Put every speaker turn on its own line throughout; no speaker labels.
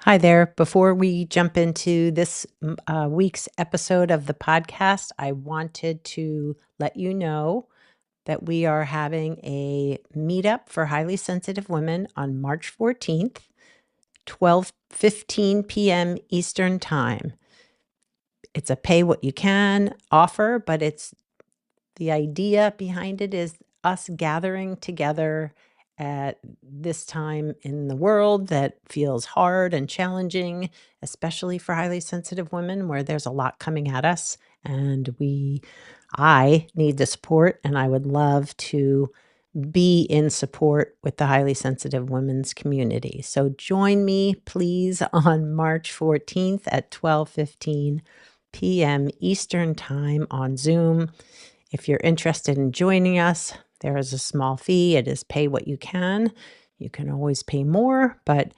Hi there. Before we jump into this week's episode of the podcast, I wanted to let you know that we are having a meetup for highly sensitive women on March 14th, 12:15 p.m. Eastern Time. It's a pay what you can offer, but the idea behind it is us gathering together at this time in the world that feels hard and challenging, especially for highly sensitive women where there's a lot coming at us. And I need the support, and I would love to be in support with the highly sensitive women's community. So join me, please, on March 14th at 12:15 p.m. Eastern Time on Zoom. If you're interested in joining us, there is a small fee. It is pay what you can. You can always pay more, but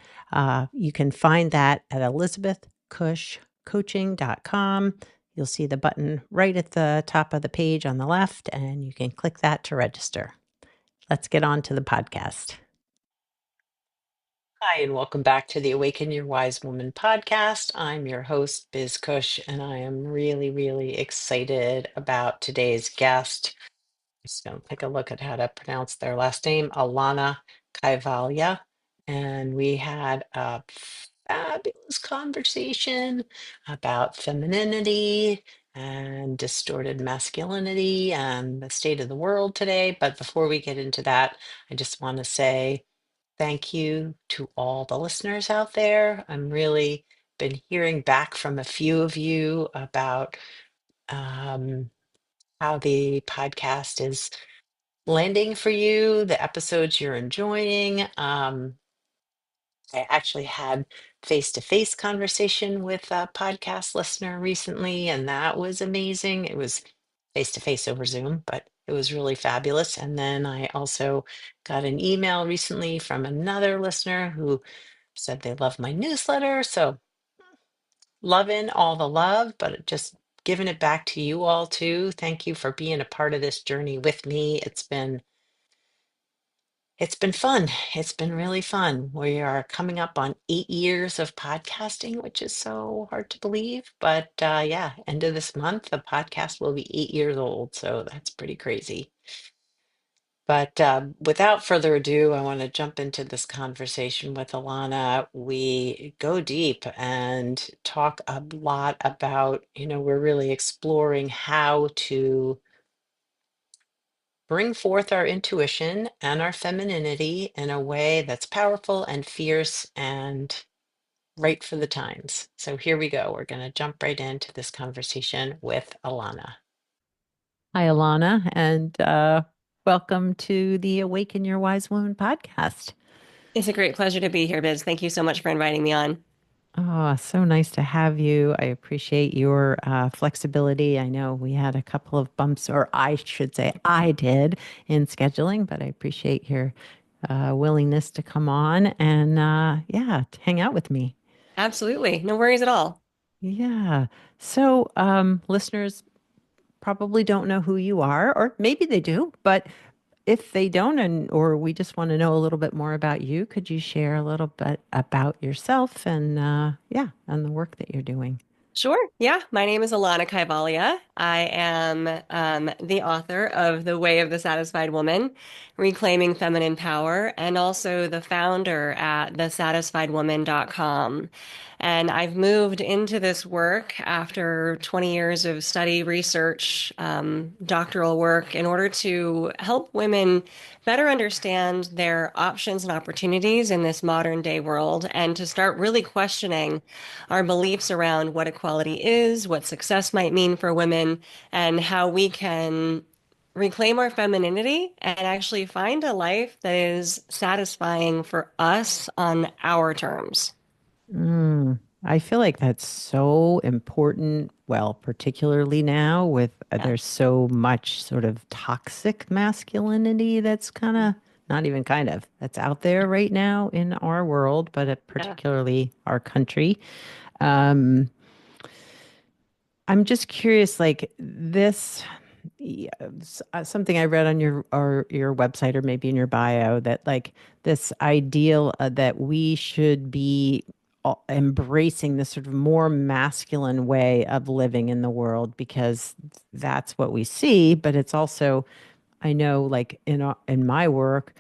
you can find that at elizabethcushcoaching.com. You'll see the button right at the top of the page on the left, and you can click that to register. Let's get on to the podcast. Hi, and welcome back to the Awaken Your Wise Woman podcast. I'm your host, Biz Cush, and I am really, really excited about today's guest. Just going to take a look at how to pronounce their last name, Alanna Kaivalya. And we had a fabulous conversation about femininity and distorted masculinity and the state of the world today. But before we get into that, I just want to say thank you to all the listeners out there. I'm really been hearing back from a few of you about um, how the podcast is landing for you, the episodes you're enjoying. I actually had face-to-face conversation with a podcast listener recently, and that was amazing. It was face-to-face over Zoom, but it was really fabulous. And then I also got an email recently from another listener who said they love my newsletter. So loving all the love, but just giving it back to you all too. Thank you for being a part of this journey with me. It's been fun. It's been really fun. We are coming up on 8 years of podcasting, which is so hard to believe. But yeah, end of this month, the podcast will be 8 years old. So that's pretty crazy. But without further ado, I want to jump into this conversation with Alanna. We go deep and talk a lot about, we're really exploring how to bring forth our intuition and our femininity in a way that's powerful and fierce and right for the times. So here we go. We're going to jump right into this conversation with Alanna. Hi, Alanna, and welcome to the Awaken Your Wise Woman podcast.
It's a great pleasure to be here, Biz. Thank you so much for inviting me on.
Oh, so nice to have you. I appreciate your flexibility. I know we had a couple of bumps, or I should say I did, in scheduling, but I appreciate your willingness to come on and, yeah, to hang out with me.
Absolutely. No worries at all.
Yeah. So, listeners probably don't know who you are, or maybe they do, but if they don't, or we just want to know a little bit more about you, could you share a little bit about yourself and yeah, and the work that you're doing?
Sure. Yeah. My name is Alanna Kaivalya. I am the author of The Way of the Satisfied Woman, Reclaiming Feminine Power, and also the founder at thesatisfiedwoman.com. And I've moved into this work after 20 years of study, research, doctoral work in order to help women better understand their options and opportunities in this modern day world and to start really questioning our beliefs around what equality is, what success might mean for women, and how we can reclaim our femininity and actually find a life that is satisfying for us on our terms.
I feel like that's so important. Well, particularly now with
Yeah.
there's so much sort of toxic masculinity that's kind of not even kind of that's out there right now in our world, but
Yeah.
particularly our country. Um, I'm just curious, like this, yeah, something I read on your website or maybe in your bio that like this ideal that we should be
embracing this sort of more masculine way of living in the world because that's what we see. But it's also, I know, like in my work,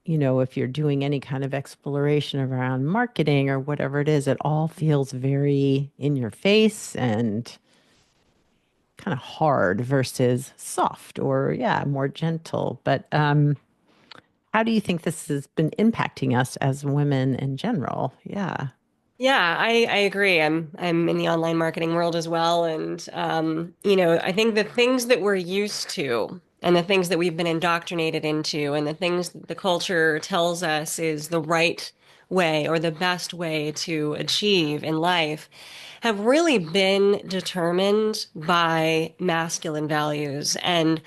if you're doing any kind of exploration around marketing or whatever it is, it all feels very in your face and kind of hard versus soft or, yeah, more gentle. But how do you think this has been impacting us as women in general? Yeah.
Yeah, I agree. I'm in the online marketing world as well, and I think the things that we're used to and the things that we've been indoctrinated into and the things that the culture tells us is the right way or the best way to achieve in life have really been determined by masculine values and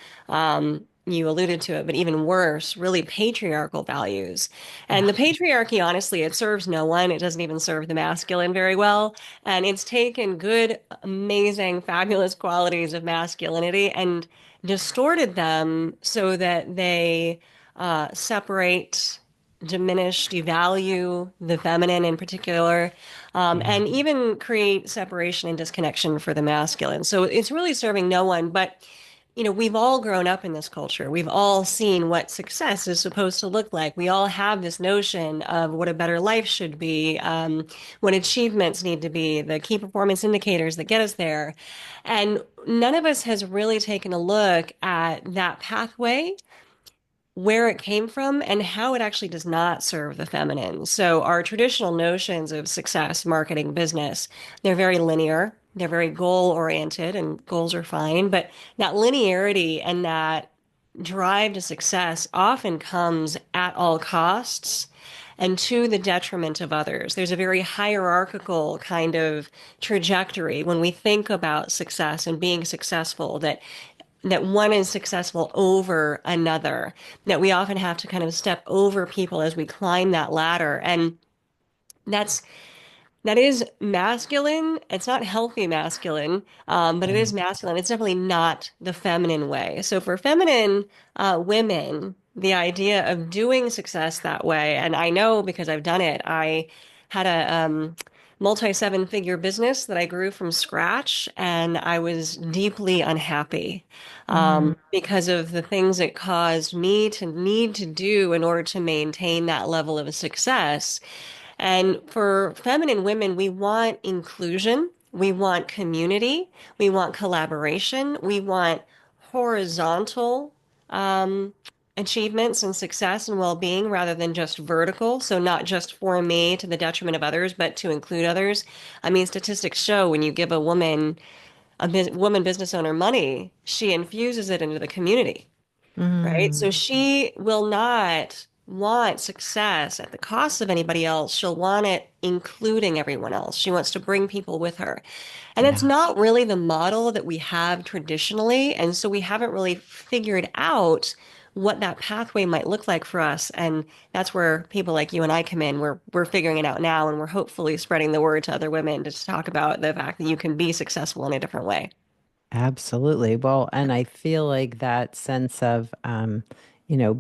you alluded to it, but even worse, really patriarchal values. And
Yeah.
the patriarchy, honestly, it serves no one. It doesn't even serve the masculine very well. And it's taken good, amazing, fabulous qualities of masculinity and distorted them so that they separate, diminish, devalue the feminine in particular,
Yeah.
and even create separation and disconnection for the masculine. So it's really serving no one. But we've all grown up in this culture. We've all seen what success is supposed to look like. We all have this notion of what a better life should be, what achievements need to be, the key performance indicators that get us there. And none of us has really taken a look at that pathway, where it came from and how it actually does not serve the feminine. So our traditional notions of success, marketing, business, they're very linear. They're very goal oriented and goals are fine, but that linearity and that drive to success often comes at all costs and to the detriment of others. There's a very hierarchical kind of trajectory when we think about success and being successful that one is successful over another, that we often have to kind of step over people as we climb that ladder. And that's that is masculine. It's not healthy masculine, but it is
Right.
masculine. It's definitely not the feminine way. So for feminine women, the idea of doing success that way, and I know because I've done it, I had a multi-seven-figure business that I grew from scratch, and I was deeply unhappy
Mm,
because of the things it caused me to need to do in order to maintain that level of success. And for feminine women, we want inclusion, we want community, we want collaboration, we want horizontal um, achievements and success and well-being rather than just vertical. So not just for me to the detriment of others, but to include others. I mean, statistics show when you give a woman business owner money, she infuses it into the community, right? So
mm,
she will not want success at the cost of anybody else. She'll want it including everyone else. She wants to bring people with her. And it's
yeah.
not really the model that we have traditionally. And so we haven't really figured out what that pathway might look like for us. And that's where people like you and I come in. We're figuring it out now, and we're hopefully spreading the word to other women to talk about the fact that you can be successful in a different way.
Absolutely. Well, and I feel like that sense of,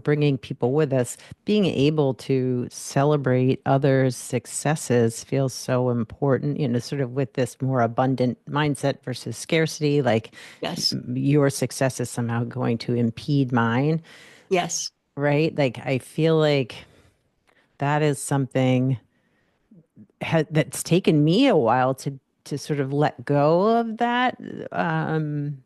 bringing people with us, being able to celebrate others' successes feels so important, sort of with this more abundant mindset versus scarcity, like
Yes.
your success is somehow going to impede mine,
Yes.
right? Like, I feel like that is something that's taken me a while to sort of let go of that. Um,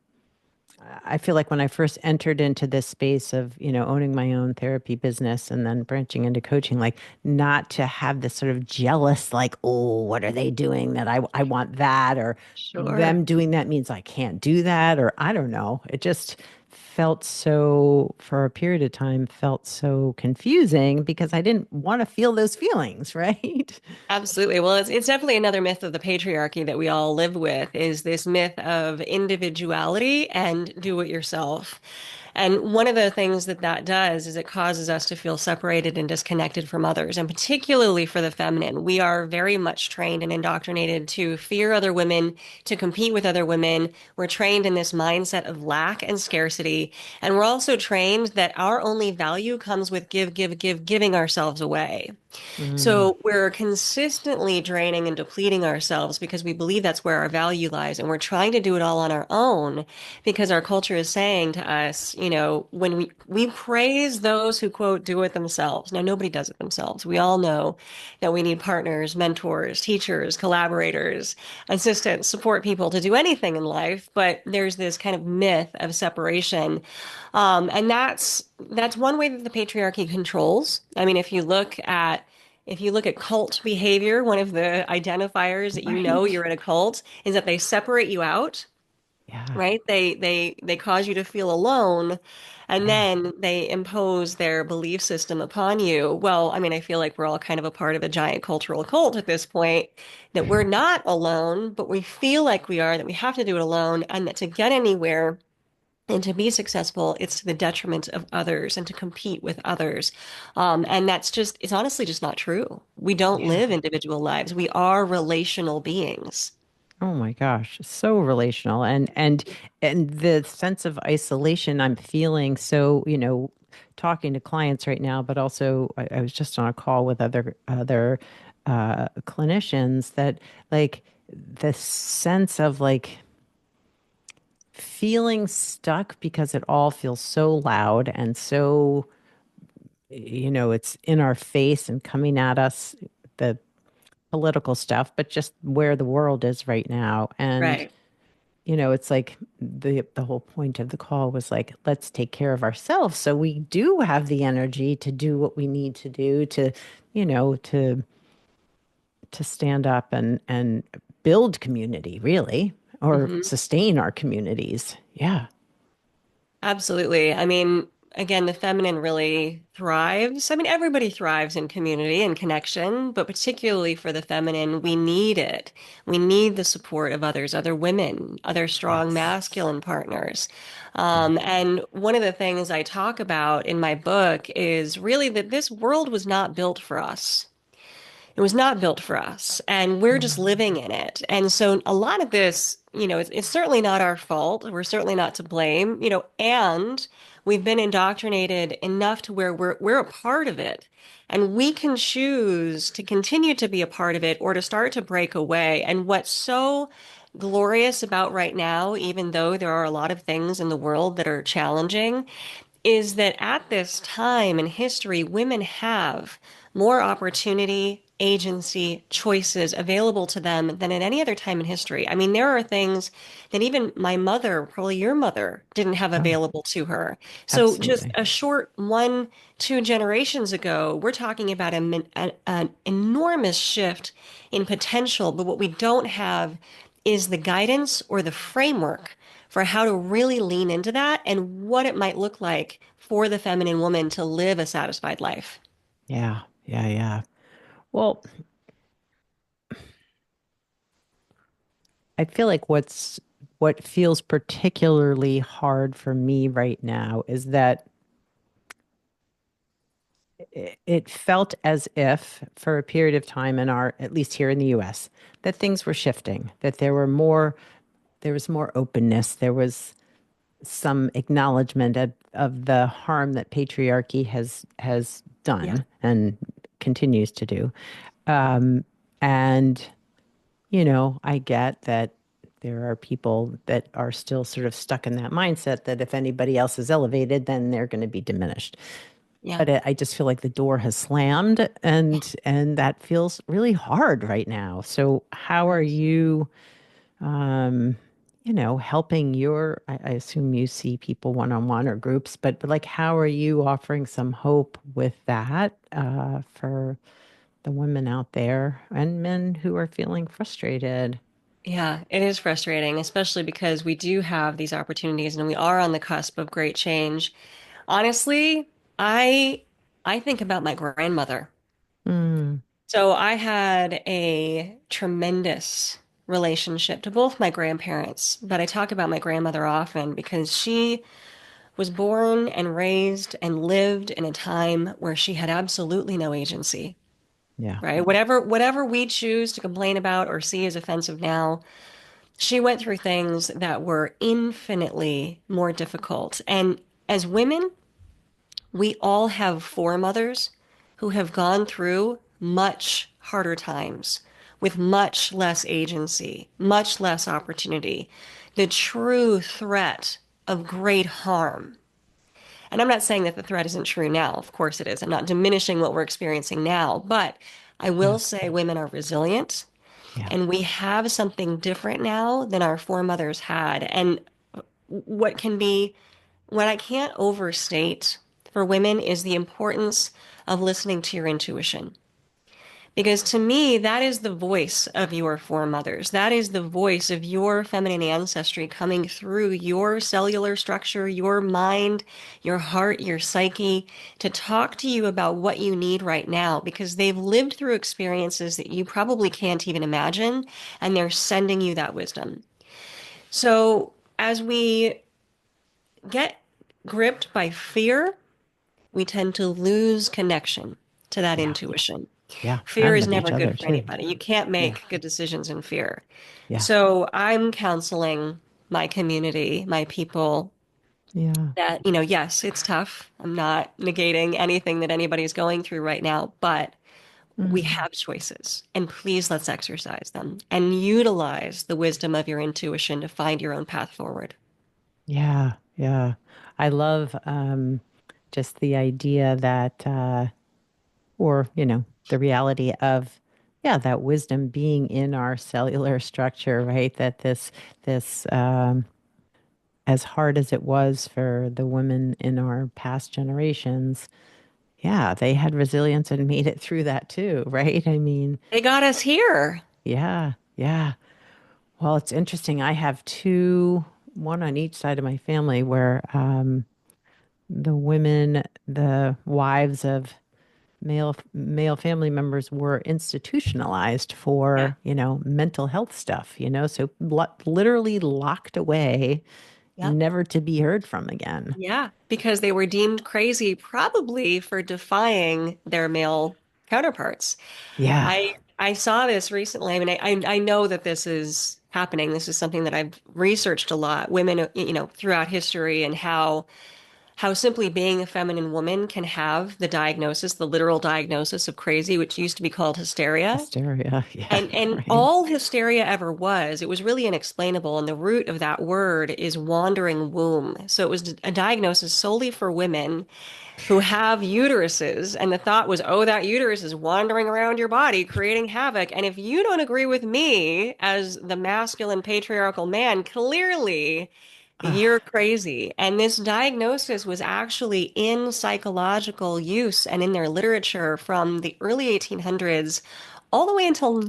I feel like when I first entered into this space of, owning my own therapy business and then branching into coaching, like not to have this sort of jealous, like, oh, what are they doing that I want that, or
Sure.
them doing that means I can't do that, or I don't know. It just felt so, for a period of time, felt so confusing because I didn't want to feel those feelings, right?
Absolutely. Well, it's definitely another myth of the patriarchy that we all live with is this myth of individuality and do it yourself. And one of the things that that does is it causes us to feel separated and disconnected from others. And particularly for the feminine, we are very much trained and indoctrinated to fear other women, to compete with other women. We're trained in this mindset of lack and scarcity. And we're also trained that our only value comes with giving ourselves away.
Mm.
So we're consistently draining and depleting ourselves because we believe that's where our value lies. And we're trying to do it all on our own because our culture is saying to us, when we praise those who, quote, do it themselves. Now, nobody does it themselves. We all know that we need partners, mentors, teachers, collaborators, assistants, support people to do anything in life. But there's this kind of myth of separation. And that's one way that the patriarchy controls. I mean, if you look at cult behavior, one of the identifiers that
Right.
you're in a cult is that they separate you out,
Yeah.
right? They cause you to feel alone, and
Yeah.
then they impose their belief system upon you. Well, I mean, I feel like we're all kind of a part of a giant cultural cult at this point, that we're not alone, but we feel like we are, that we have to do it alone, and that to get anywhere and to be successful, it's to the detriment of others and to compete with others. And it's honestly just not true. We don't
Yeah.
live individual lives. We are relational beings.
Oh my gosh, so relational, and the sense of isolation I'm feeling. So, talking to clients right now, but also I was just on a call with other clinicians that like the sense of like feeling stuck because it all feels so loud and so, it's in our face and coming at us, the political stuff, but just where the world is right now. And
Right.
it's like the whole point of the call was like, let's take care of ourselves so we do have the energy to do what we need to do to, you know, to stand up and build community, really, or
Hmm.
sustain our communities. Yeah.
Absolutely. I mean, again, the feminine really thrives. I mean, everybody thrives in community and connection, but particularly for the feminine, we need it. We need the support of others, other women, other strong
Yes.
masculine partners.
Yeah.
And one of the things I talk about in my book is really that this world was not built for us. It was not built for us, and we're just
Mm.
living in it. And so a lot of this, it's certainly not our fault. We're certainly not to blame, and we've been indoctrinated enough to where we're a part of it. And we can choose to continue to be a part of it or to start to break away. And what's so glorious about right now, even though there are a lot of things in the world that are challenging, is that at this time in history, women have more opportunity, agency, choices available to them than at any other time in history. I mean, there are things that even my mother, probably your mother, didn't have
Oh,
available to her. So just
absolutely.
a short 1, 2 generations ago, we're talking about an enormous shift in potential, but what we don't have is the guidance or the framework for how to really lean into that and what it might look like for the feminine woman to live a satisfied life.
Yeah. Yeah. Yeah. Well, I feel like what feels particularly hard for me right now is that it felt as if for a period of time in our, at least here in the US, that things were shifting, that there was more openness, there was some acknowledgement of the harm that patriarchy has
Yeah.
done and continues to do. And I get that there are people that are still sort of stuck in that mindset that if anybody else is elevated, then they're going to be diminished.
Yeah.
But I just feel like the door has slammed, and that feels really hard right now. So how are you, um, helping I assume you see people one on one or groups, but like, how are you offering some hope with that for the women out there and men who are feeling frustrated?
Yeah, it is frustrating, especially because we do have these opportunities and we are on the cusp of great change. Honestly, I I think about my grandmother.
Mm,
So I had a tremendous relationship to both my grandparents, but I talk about my grandmother often because she was born and raised and lived in a time where she had absolutely no agency,
Yeah.
right? Whatever we choose to complain about or see as offensive now, she went through things that were infinitely more difficult. And as women, we all have foremothers who have gone through much harder times with much less agency, much less opportunity. The true threat of great harm. And I'm not saying that the threat isn't true now. Of course it is. I'm not diminishing what we're experiencing now. But I
Yeah.
will say women are resilient
Yeah.
and we have something different now than our foremothers had. And what can be what I can't overstate for women is the importance of listening to your intuition. Because to me, that is the voice of your foremothers. That is the voice of your feminine ancestry coming through your cellular structure, your mind, your heart, your psyche, to talk to you about what you need right now, because they've lived through experiences that you probably can't even imagine, and they're sending you that wisdom. So as we get gripped by fear, we tend to lose connection to that
Yeah.
intuition.
Yeah.
Fear
And
is
with each
never good
other
for
too.
anybody. You can't
Yeah.
make good decisions in fear.
Yeah.
So I'm counseling my community, my people,
Yeah.
that, yes, it's tough. I'm not negating anything that anybody's going through right now, but we
Mm.
have choices. And please let's exercise them and utilize the wisdom of your intuition to find your own path forward.
Yeah. Yeah. I love just the idea that or, the reality of, yeah, that wisdom being in our cellular structure, right? That this as hard as it was for the women in our past generations, yeah, they had resilience and made it through that too, right? I mean,
They got us here.
yeah, yeah. Well, it's interesting. I have two, one on each side of my family, where the women, the wives of male family members were institutionalized
Yeah.
for, mental health stuff, so literally locked away,
Yeah.
never to be heard from again.
Yeah, because they were deemed crazy probably for defying their male counterparts.
Yeah.
I saw this recently. I mean, I know that this is happening. This is something that I've researched a lot. Women, throughout history and how simply being a feminine woman can have the diagnosis, the literal diagnosis of crazy, which used to be called hysteria.
Hysteria. Yeah.
And
Right.
all hysteria ever was, it was really inexplainable. And the root of that word is wandering womb. So it was a diagnosis solely for women who have uteruses. And the thought was, oh, that uterus is wandering around your body, creating havoc. And if you don't agree with me as the masculine patriarchal man, clearly you're
Ah,
crazy. And this diagnosis was actually in psychological use and in their literature from the early 1800s all the way until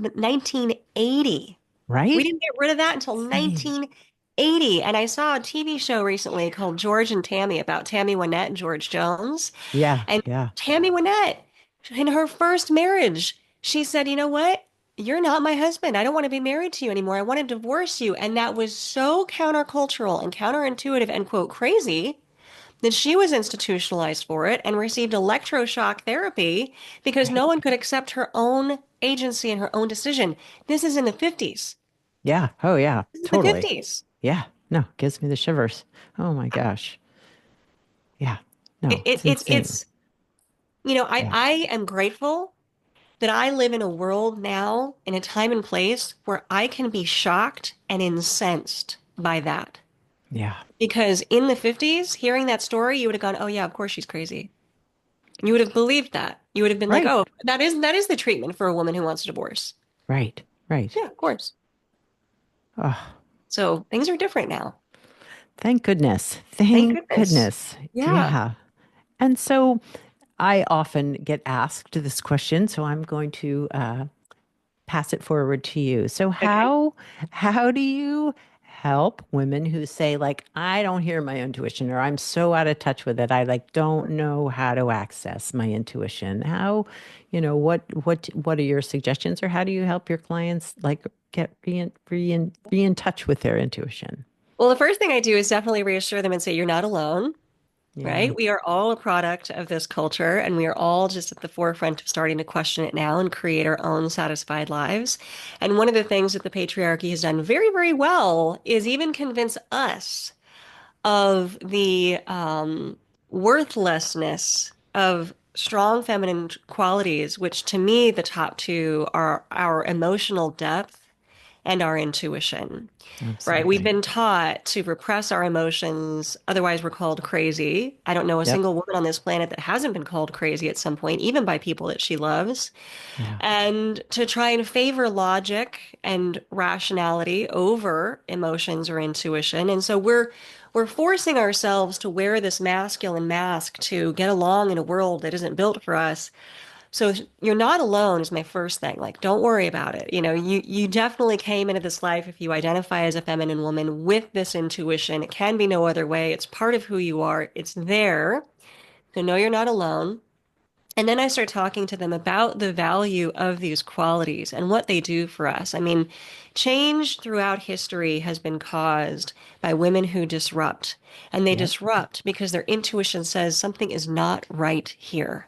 1980. We
right?
didn't get rid of that until
Insane.
1980. And I saw a TV show recently called George and Tammy about Tammy Wynette and George Jones.
Yeah.
And
Yeah.
Tammy Wynette, in her first marriage, she said, you know what? You're not my husband. I don't want to be married to you anymore. I want to divorce you. And that was so countercultural and counterintuitive and quote crazy that she was institutionalized for it and received electroshock therapy because
Right.
no one could accept her own agency and her own decision. This is in the 50s.
Yeah. Oh, yeah.
This is the
Totally.
50s.
Yeah. No, gives me the shivers. Oh my gosh. Yeah.
It,
No,
it,
it's
it's,
insane.
it's, you know, I,
Yeah.
I am grateful that I live in a world now, in a time and place where I can be shocked and incensed by that.
Yeah.
Because in the 50s, hearing that story, you would have gone, oh yeah, of course she's crazy. You would have believed that. You would have been like,
Right.
oh, that is the treatment for a woman who wants a divorce.
Right. Right.
Yeah, of course.
Oh,
So things are different now.
thank goodness.
Thank
Thank
goodness.
goodness.
Yeah.
Yeah. And so I often get asked this question, so I'm going to pass it forward to you. So
Okay.
how do you help women who say like I don't hear my intuition or I'm so out of touch with it I like don't know how to access my intuition? How, what are your suggestions or how do you help your clients like get be in touch with their intuition?
Well, the first thing I do is definitely reassure them and say, you're not alone.
Yeah.
right? We are all a product of this culture, and we are all just at the forefront of starting to question it now and create our own satisfied lives. And one of the things that the patriarchy has done very, very well is even convince us of the worthlessness of strong feminine qualities, which to me, the top two are our emotional depth and our intuition. Right. We've
Absolutely.
been taught to repress our emotions. Otherwise, we're called crazy. I don't know a
Yep.
single woman on this planet that hasn't been called crazy at some point, even by people that she loves.
Yeah.
And to try and favor logic and rationality over emotions or intuition. And so we're forcing ourselves to wear this masculine mask to get along in a world that isn't built for us. So you're not alone is my first thing. Like, don't worry about it. You definitely came into this life if you identify as a feminine woman with this intuition. It can be no other way. It's part of who you are. It's there. So know you're not alone. And then I start talking to them about the value of these qualities and what they do for us. I mean, change throughout history has been caused by women who disrupt. And they
Yep.
disrupt because their intuition says something is not right here.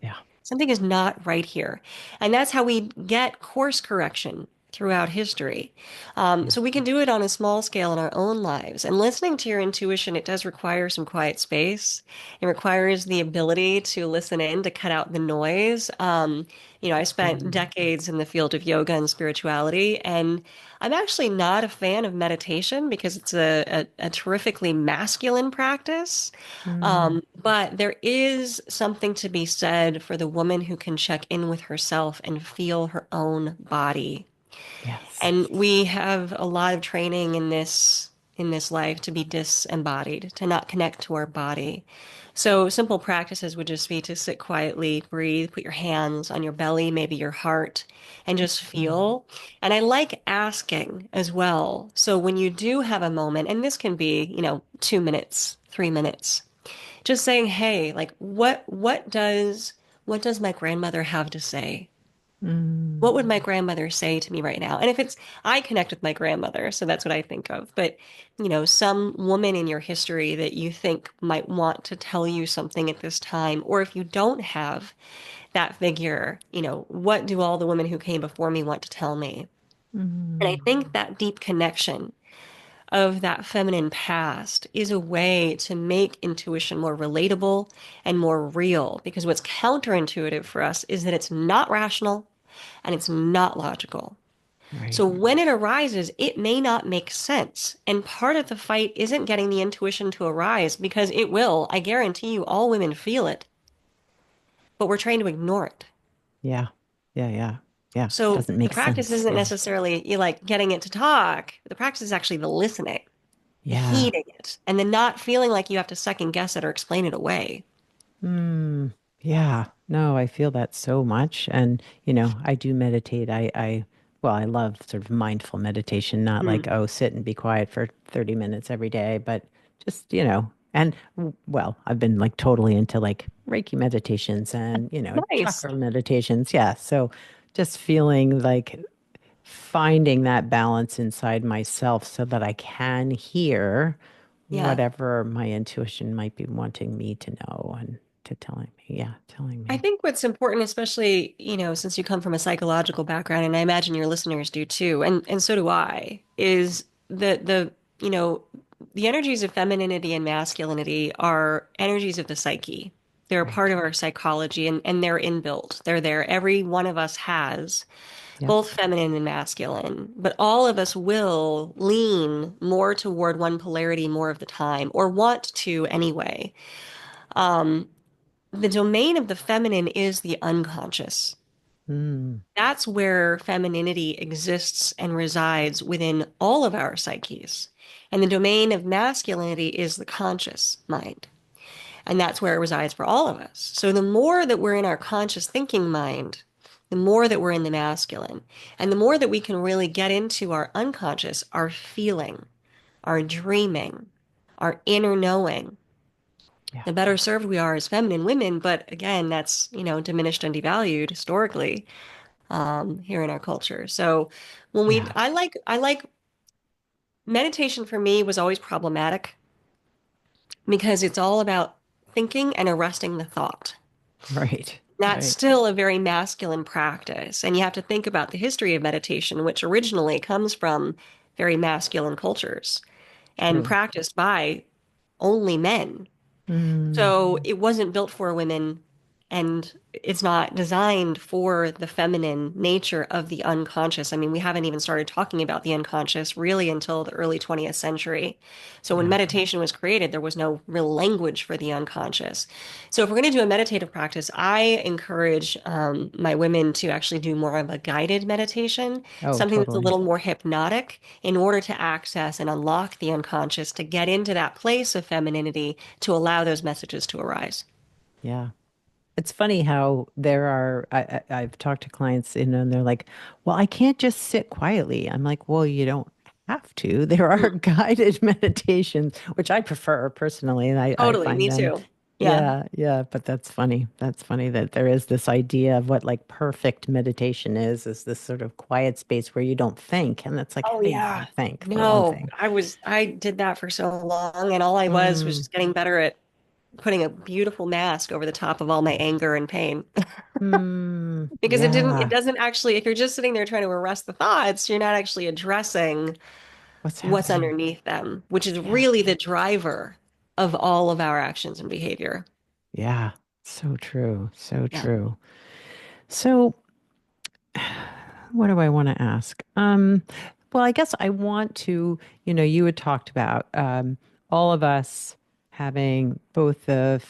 Yeah.
Something is not right here. And that's how we get course correction throughout history.
Yeah.
So we can do it on a small scale in our own lives. And listening to your intuition, it does require some quiet space. It requires the ability to listen in, to cut out the noise. I spent
Mm.
decades in the field of yoga and spirituality, and I'm actually not a fan of meditation because it's a terrifically masculine practice.
Mm.
But there is something to be said for the woman who can check in with herself and feel her own body.
Yes.
And we have a lot of training in this life to be disembodied, to not connect to our body. So simple practices would just be to sit quietly, breathe, put your hands on your belly, maybe your heart, and just
Mm.
feel. And I like asking as well. So when you do have a moment, and this can be, 2 minutes, 3 minutes, just saying, hey, like what does my grandmother have to say?
Mm.
What would my grandmother say to me right now? And if it's, I connect with my grandmother, so that's what I think of. But, some woman in your history that you think might want to tell you something at this time, or if you don't have that figure, what do all the women who came before me want to tell me? And I
Mm.
think that deep connection of that feminine past is a way to make intuition more relatable and more real. Because what's counterintuitive for us is that it's not rational and it's not logical.
Right.
So when it arises, it may not make sense. And part of the fight isn't getting the intuition to arise because it will. I guarantee you, all women feel it, but we're trained to ignore it.
Yeah. Yeah. Yeah. Yeah.
So
Doesn't
the
make
practice
sense.
isn't
Yeah.
necessarily you like getting it to talk. The practice is actually the listening, the
Yeah.
heeding it, and then not feeling like you have to second guess it or explain it away.
Mm, yeah, no, I feel that so much. And, I do meditate. Well, I love sort of mindful meditation, not like,
Mm,
oh, sit and be quiet for 30 minutes every day, but just, and well, I've been like totally into like Reiki meditations and,
nice.
chakra meditations. Yeah. So just feeling like finding that balance inside myself so that I can hear
Yeah.
whatever my intuition might be wanting me to know and to telling me. Yeah, telling
I
me.
think what's important, especially, since you come from a psychological background, and I imagine your listeners do too, and so do I, is that you know, the energies of femininity and masculinity are energies of the psyche. They're a part
Right.
of our psychology and they're inbuilt. They're there. Every one of us has
Yep.
both feminine and masculine, but all of us will lean more toward one polarity more of the time, or want to anyway. Um, the domain of the feminine is the unconscious.
Mm,
That's where femininity exists and resides within all of our psyches. And the domain of masculinity is the conscious mind. And that's where it resides for all of us. So the more that we're in our conscious thinking mind, the more that we're in the masculine. And the more that we can really get into our unconscious, our feeling, our dreaming, our inner knowing,
yeah.
the better served we are as feminine women. But again, that's, diminished and devalued historically here in our culture. So
Yeah.
I like meditation for me was always problematic because it's all about thinking and arresting the thought.
Right.
That's
Right.
still a very masculine practice. And you have to think about the history of meditation, which originally comes from very masculine cultures and
True.
practiced by only men.
Mm,
So it wasn't built for women and it's not designed for the feminine nature of the unconscious. I mean, we haven't even started talking about the unconscious really until the early 20th century. So when
yeah.
meditation was created, there was no real language for the unconscious. So if we're going to do a meditative practice, I encourage my women to actually do more of a guided meditation,
Oh,
something that's a
totally.
little more hypnotic in order to access and unlock the unconscious to get into that place of femininity to allow those messages to arise.
Yeah. It's funny how there are, I've talked to clients, and they're like, well, I can't just sit quietly. I'm like, well, you don't have to. There are
Mm,
guided meditations, which I prefer personally, and I
totally,
find
me
them,
too. Yeah.
yeah, yeah, but that's funny. That's funny that there is this idea of what like perfect meditation is this sort of quiet space where you don't think. And it's like, how
Oh
do you
yeah.
not think, for one
No,
thing?
I did that for so long, and all I was
Mm,
just getting better at putting a beautiful mask over the top of all my anger and pain. Because it
yeah.
doesn't actually, if you're just sitting there trying to arrest the thoughts, you're not actually addressing
What's
what's
happening?
underneath them, which is
Yeah.
really the driver of all of our actions and behavior.
Yeah. So true. So
Yeah.
true. So, what do I want to ask? Well, I guess I want to, you had talked about all of us having both the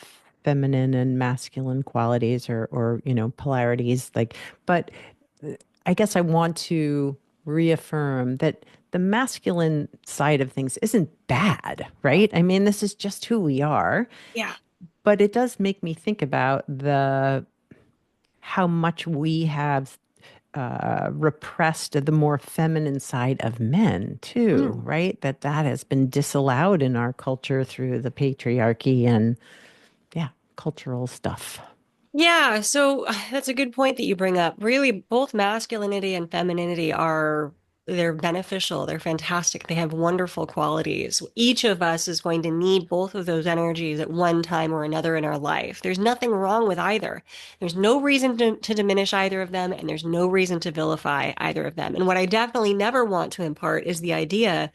feminine and masculine qualities or polarities, like, but I guess I want to reaffirm that the masculine side of things isn't bad, right? I mean, this is just who we are,
Yeah.
but it does make me think about the how much we have repressed the more feminine side of men too,
Mm.
right? That has been disallowed in our culture through the patriarchy and yeah, cultural stuff.
Yeah, so that's a good point that you bring up. Really, both masculinity and femininity they're beneficial, they're fantastic, they have wonderful qualities. Each of us is going to need both of those energies at one time or another in our life. There's nothing wrong with either. There's no reason to diminish either of them, and there's no reason to vilify either of them. And what I definitely never want to impart is the idea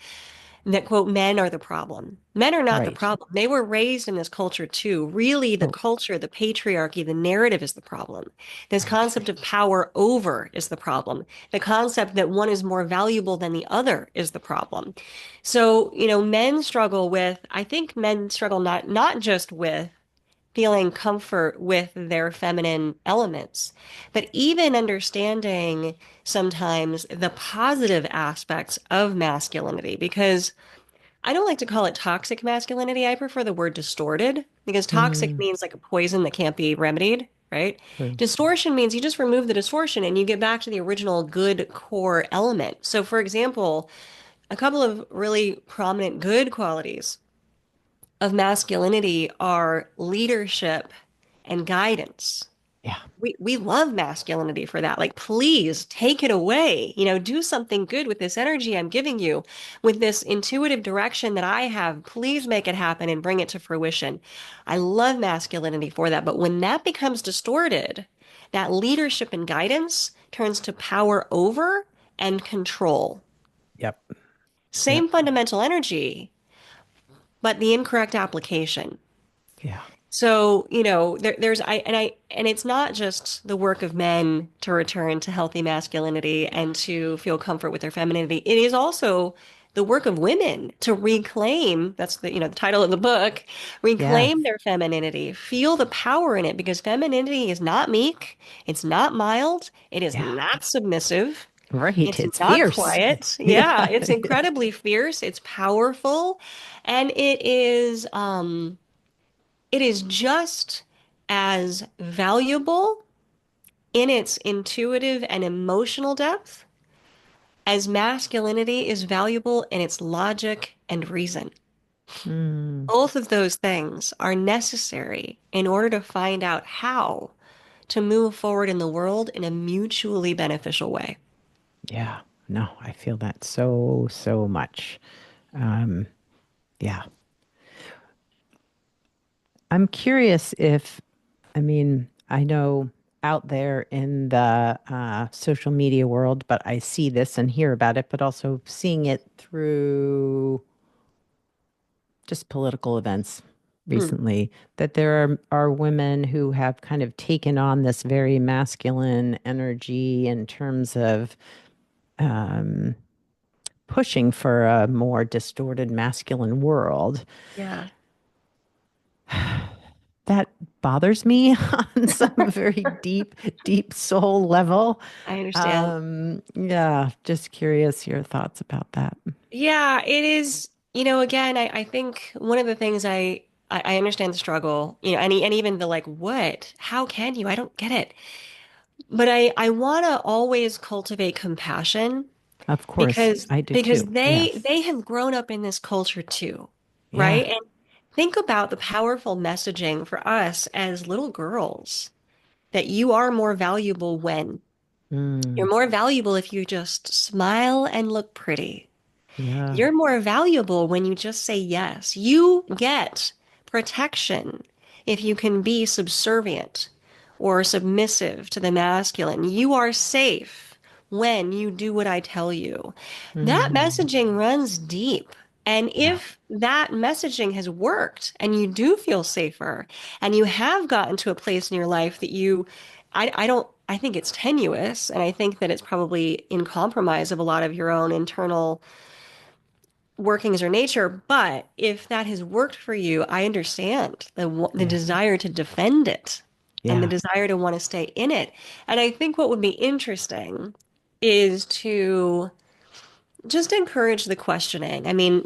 that quote men are the problem. Men are not the
Right.
problem. They were raised in this culture too. Really, the
Oh,
culture, the patriarchy, the narrative is the problem. This
right.
concept of power over is the problem. The concept that one is more valuable than the other is the problem. So, men struggle with, I think men struggle not just with feeling comfort with their feminine elements, but even understanding sometimes the positive aspects of masculinity because I don't like to call it toxic masculinity. I prefer the word distorted because toxic
Mm,
means like a poison that can't be remedied, right?
true.
Distortion means you just remove the distortion and you get back to the original good core element. So, for example, a couple of really prominent good qualities of masculinity are leadership and guidance.
Yeah.
We love masculinity for that. Like, please take it away. Do something good with this energy I'm giving you, with this intuitive direction that I have. Please make it happen and bring it to fruition. I love masculinity for that. But when that becomes distorted, that leadership and guidance turns to power over and control.
Yep. Yep.
Same fundamental energy, but the incorrect application.
Yeah.
So, there's and it's not just the work of men to return to healthy masculinity and to feel comfort with their femininity. It is also the work of women to reclaim, that's the title of the book,
Yes.
reclaim their femininity, feel the power in it because femininity is not meek, it's not mild, it is
Yeah.
not submissive.
Right.
It's
It's
not
fierce.
quiet. Yeah,
Yeah.
it's incredibly fierce, it's powerful, and it is just as valuable in its intuitive and emotional depth as masculinity is valuable in its logic and reason.
Mm,
Both of those things are necessary in order to find out how to move forward in the world in a mutually beneficial way.
yeah. No, I feel that so, so much. Um, yeah. I'm curious if, I mean, I know out there in the social media world, but I see this and hear about it, but also seeing it through just political events
Hmm.
recently, that there are women who have kind of taken on this very masculine energy in terms of pushing for a more distorted masculine world.
Yeah,
That bothers me on some very deep soul level.
I understand.
Yeah, just curious your thoughts about that.
Yeah, it is, again, I think one of the things I understand the struggle, and even the like, what? How can you? I don't get it. But I want to always cultivate compassion
Of course,
because
I do
because
too.
they
Yes.
they have grown up in this culture too,
Yeah.
right? And think about the powerful messaging for us as little girls that you are more valuable when
Mm,
you're more valuable if you just smile and look pretty.
yeah.
You're more valuable when you just say yes. You get protection if you can be subservient or submissive to the masculine. You are safe when you do what I tell you. That
Mm,
messaging runs deep. And
yeah.
if that messaging has worked and you do feel safer and you have gotten to a place in your life that I don't, I think it's tenuous and I think that it's probably in compromise of a lot of your own internal workings or nature, but if that has worked for you, I understand the
Yeah.
desire to defend it and the
Yeah.
desire to want to stay in it. And I think what would be interesting is to just encourage the questioning. I mean,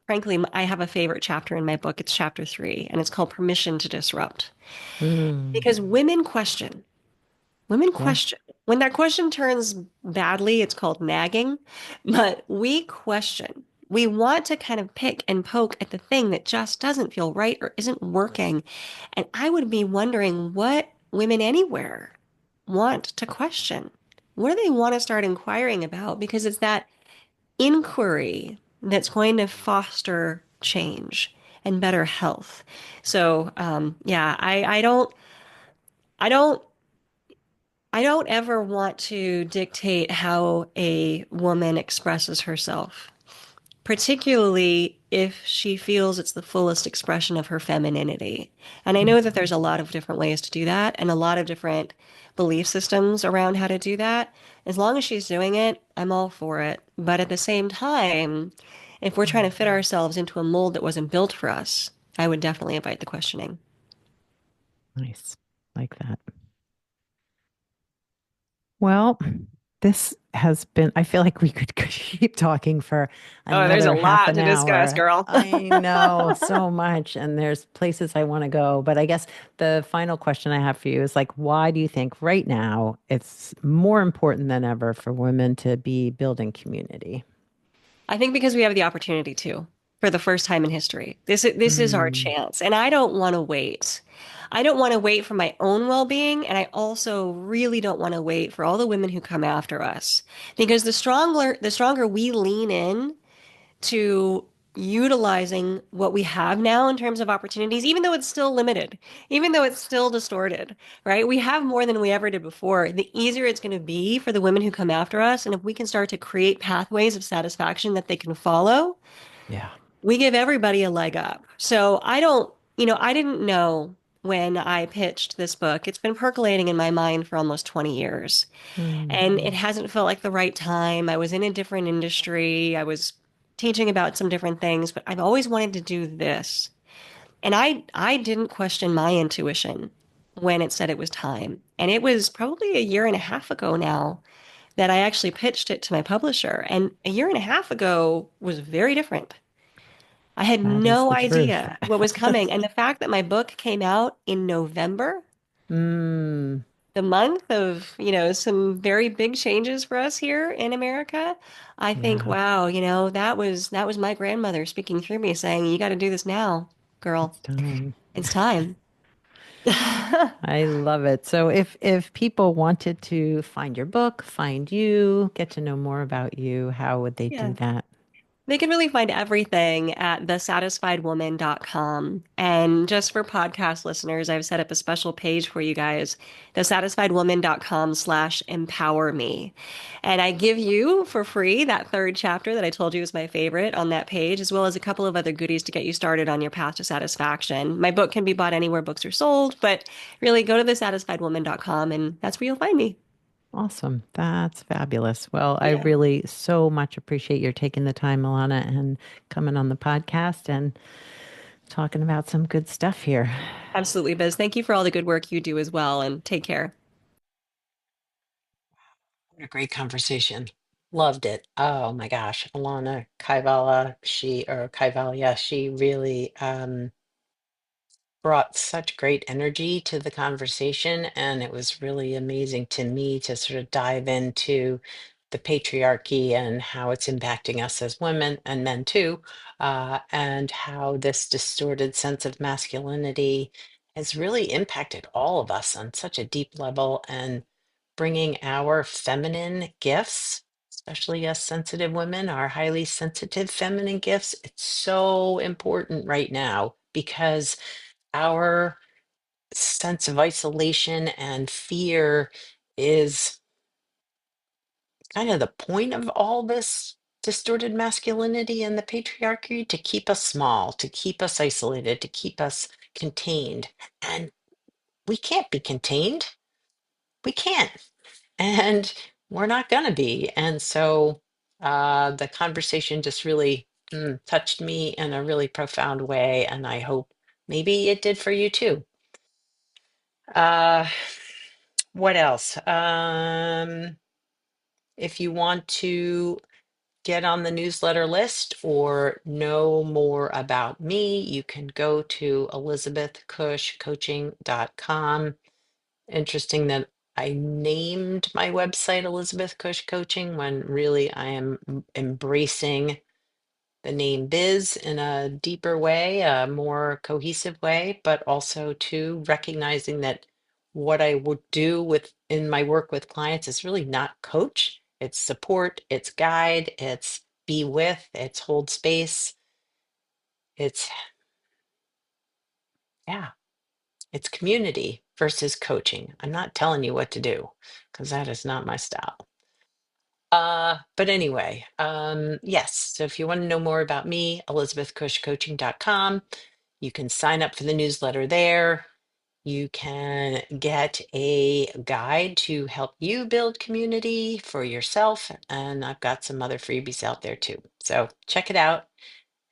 frankly, I have a favorite chapter in my book. It's chapter 3, and it's called Permission to Disrupt.
Mm,
Because women question. Women
yeah.
question. When that question turns badly, it's called nagging, but we question. We want to kind of pick and poke at the thing that just doesn't feel right or isn't working. And I would be wondering what women anywhere want to question. What do they want to start inquiring about? Because it's that inquiry that's going to foster change and better health. So, yeah, I don't I don't ever want to dictate how a woman expresses herself, particularly if she feels it's the fullest expression of her femininity. And I know that there's a lot of different ways to do that and a lot of different belief systems around how to do that. As long as she's doing it, I'm all for it. But at the same time, if we're trying to fit ourselves into a mold that wasn't built for us, I would definitely invite the questioning.
Nice. Like that. Well, this has been, I feel like we could keep talking for
Oh, there's a
another half
lot
an
to discuss,
hour.
girl.
I know so much, and there's places I want to go. But I guess the final question I have for you is like, why do you think right now it's more important than ever for women to be building community?
I think because we have the opportunity to, for the first time in history. This is our
Mm,
chance, and I don't want to wait. I don't want to wait for my own well-being, and I also really don't want to wait for all the women who come after us. Because the stronger we lean in to utilizing what we have now in terms of opportunities, even though it's still limited, even though it's still distorted, right? We have more than we ever did before. The easier it's going to be for the women who come after us. And if we can start to create pathways of satisfaction that they can follow,
yeah.
we give everybody a leg up. So I didn't know when I pitched this book. It's been percolating in my mind for almost 20 years.
Mm,
And it hasn't felt like the right time. I was in a different industry. I was teaching about some different things, but I've always wanted to do this. And I didn't question my intuition when it said it was time. And it was probably a year and a half ago now that I actually pitched it to my publisher. And a year and a half ago was very different. I had
that is
no
the truth.
idea what was coming. And the fact that my book came out in November,
Mm,
the month of, some very big changes for us here in America, I think,
yeah,
wow, that was my grandmother speaking through me saying, you got to do this now, girl.
it's time.
It's time.
I love it. So if people wanted to find your book, find you, get to know more about you, how would they do
Yeah.
that?
They can really find everything at thesatisfiedwoman.com. And just for podcast listeners, I've set up a special page for you guys, thesatisfiedwoman.com/empower me. And I give you for free that third chapter that I told you is my favorite on that page, as well as a couple of other goodies to get you started on your path to satisfaction. My book can be bought anywhere books are sold, but really go to thesatisfiedwoman.com and that's where you'll find me.
Awesome. That's fabulous. Well, I
Yeah.
really so much appreciate your taking the time, Alana, and coming on the podcast and talking about some good stuff here.
Absolutely, Biz. Thank you for all the good work you do as well, and take care.
What a great conversation. Loved it. Oh my gosh. Alanna Kaivalya, she really brought such great energy to the conversation, and it was really amazing to me to sort of dive into the patriarchy and how it's impacting us as women and men too, and how this distorted sense of masculinity has really impacted all of us on such a deep level, and bringing our feminine gifts, especially us sensitive women, our highly sensitive feminine gifts. It's so important right now because our sense of isolation and fear is kind of the point of all this distorted masculinity and the patriarchy, to keep us small, to keep us isolated, to keep us contained. And we can't be contained. We can't. And we're not going to be. And so the conversation just really touched me in a really profound way. And I hope maybe it did for you too. Uh, what else? If you want to get on the newsletter list or know more about me, you can go to elizabethcushcoaching.com. Interesting that I named my website Elizabeth Cush Coaching when really I am embracing the name Biz in a deeper way, a more cohesive way, but also to recognizing that what I would do with in my work with clients is really not coach, it's support, it's guide, it's be with, it's hold space, it's yeah, it's community versus coaching. I'm not telling you what to do because that is not my style. But anyway, yes. So if you want to know more about me, elizabethcushcoaching.com. You can sign up for the newsletter there. You can get a guide to help you build community for yourself. And I've got some other freebies out there too. So check it out.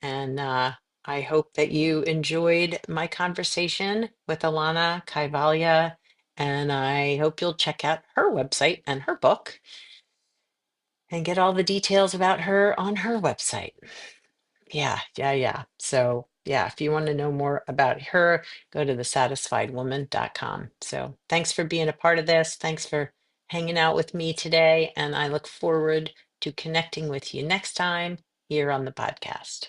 And I hope that you enjoyed my conversation with Alanna Kaivalya. And I hope you'll check out her website and her book and get all the details about her on her website. Yeah, yeah, yeah. So, yeah, if you want to know more about her, go to thesatisfiedwoman.com. So, thanks for being a part of this. Thanks for hanging out with me today. And I look forward to connecting with you next time here on the podcast.